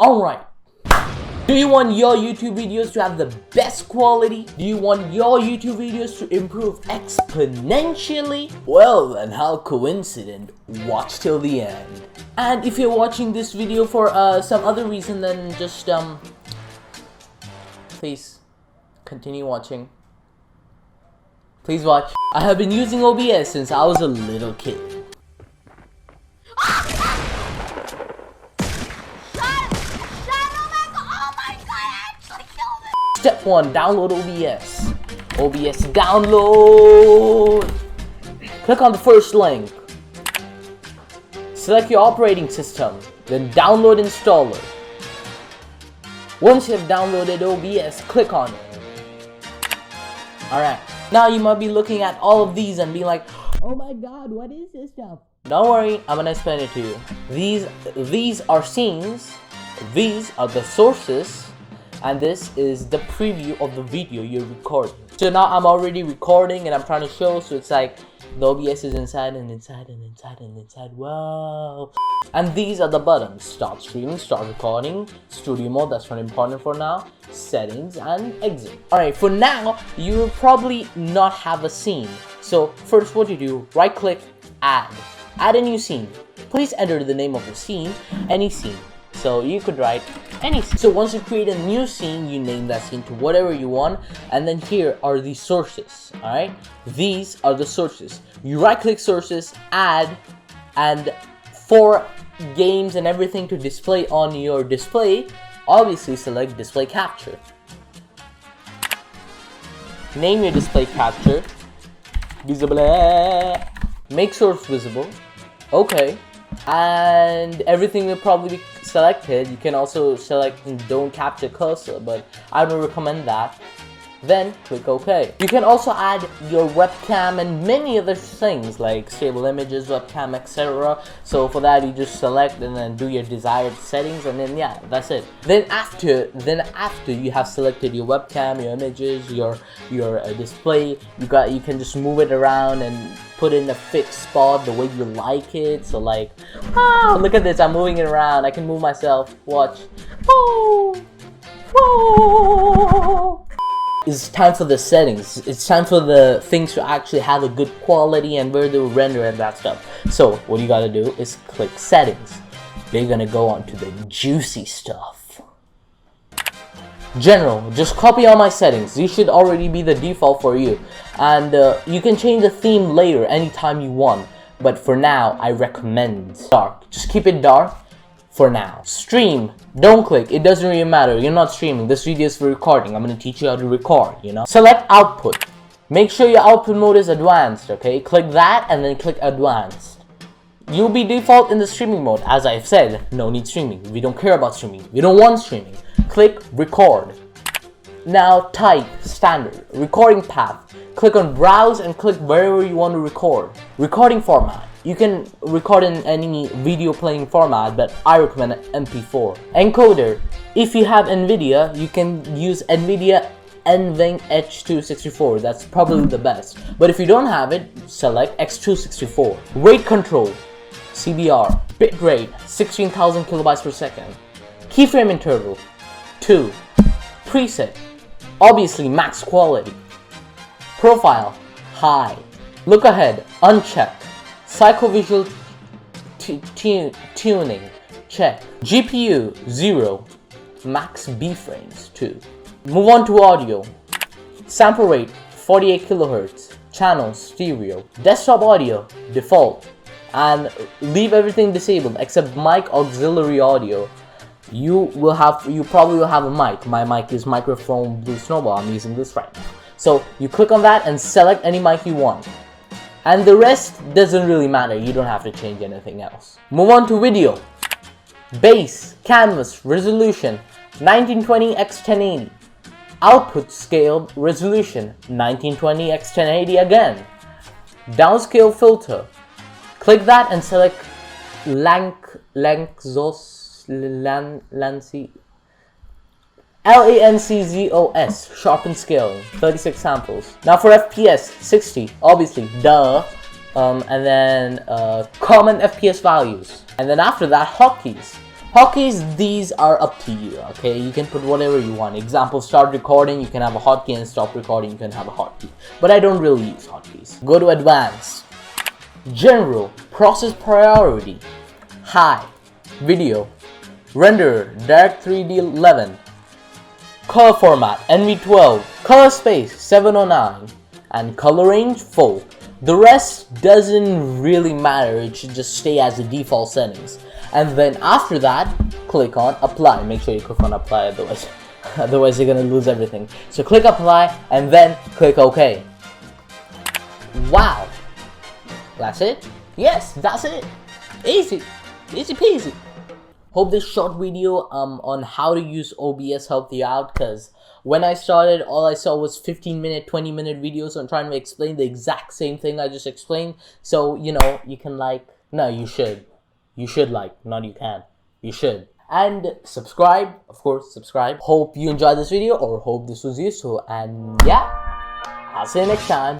Alright. Do you want your YouTube videos to have the best quality? Do you want your YouTube videos to improve exponentially? Well then, how coincident. Watch till the end. And if you're watching this video for some other reason, then just please continue watching. Please watch. I have been using OBS since I was a little kid. Step 1, download OBS. OBS download. Click on the first link. Select your operating system, then download installer. Once you have downloaded OBS, click on it. Alright, now you might be looking at all of these and be like, oh my god, what is this stuff? Don't worry, I'm gonna explain it to you. These are scenes, these are the sources, and this is the preview of the video you're recording. So now I'm already recording and I'm trying to show, so it's like the OBS is inside and inside and inside and inside. Whoa. And these are the buttons: stop streaming, start recording, studio mode, that's not important for now, settings, and exit. Alright, for now, you will probably not have a scene. So first what you do, right click, add a new scene. Please enter the name of the scene, any scene. So you could write any scene. So once you create a new scene, you name that scene to whatever you want, and then here are the sources. Alright, these are the sources. You right click sources, add, and for games and everything to display on your display, obviously select display capture. Name your display capture. Visible. Make source visible. Okay. And everything will probably be selected. You can also select don't capture cursor, but I don't recommend that. Then click OK. You can also add your webcam and many other things like stable images, webcam, etc. So for that you just select and then do your desired settings, and then yeah, that's it. Then after you have selected your webcam, your images, your display, you can just move it around and put in a fixed spot the way you like it. So like, wow, look at this, I'm moving it around. I can move myself. Watch. Whoa, whoa. It's time for the settings. It's time for the things to actually have a good quality and where they will render and that stuff. So what you gotta do is click settings. They're gonna go on to the juicy stuff. General, just copy all my settings. These should already be the default for you. And you can change the theme later anytime you want. But for now, I recommend dark. Just keep it dark for now. Stream, don't click, it doesn't really matter, you're not streaming, this video is for recording. I'm gonna teach you how to record, you know. Select output, make sure your output mode is advanced, okay. Click that and then click advanced. You'll be default in the streaming mode. As I've said, no need streaming, we don't care about streaming, we don't want streaming. Click record. Now type standard, recording path, click on browse and click wherever you want to record. Recording format, you can record in any video playing format, but I recommend MP4. Encoder, if you have NVIDIA, you can use NVIDIA NVENC H264, that's probably the best. But if you don't have it, select X264. Rate control, CBR, bitrate, 16,000 kilobytes per second. Keyframe interval, 2. Preset, obviously max quality. Profile, high. Look ahead, uncheck. Psychovisual tuning, check. GPU, 0. Max B frames, 2. Move on to audio. Sample rate, 48 kHz. Channels, stereo. Desktop audio, default. And leave everything disabled except mic auxiliary audio. You probably will have a mic. My mic is microphone Blue Snowball. I'm using this right now. So you click on that and select any mic you want. And the rest doesn't really matter. You don't have to change anything else. Move on to video. Base, canvas, resolution, 1920 x 1080. Output scale resolution, 1920 x 1080 again. Downscale filter. Click that and select LANCZOS, sharpen scaling, 36 samples. Now for FPS, 60, obviously, duh. And then common FPS values. And then after that, hotkeys. Hotkeys, these are up to you, okay? You can put whatever you want. Example, start recording, you can have a hotkey, and stop recording, you can have a hotkey. But I don't really use hotkeys. Go to advanced. General, process priority, high, video, renderer, direct 3D 11, color format, NV12, color space, 709, and color range, full. The rest doesn't really matter, it should just stay as the default settings. And then after that, click on apply. Make sure you click on apply, otherwise you're gonna lose everything. So click apply and then click OK. Wow, that's it? Yes, that's it. Easy peasy. Hope this short video on how to use OBS helped you out, because when I started, all I saw was 15-minute, 20-minute videos on trying to explain the exact same thing I just explained. So, you know, you can you should. You should not you can. You should. And subscribe, of course, subscribe. Hope you enjoyed this video, or hope this was useful. And yeah, I'll see you next time.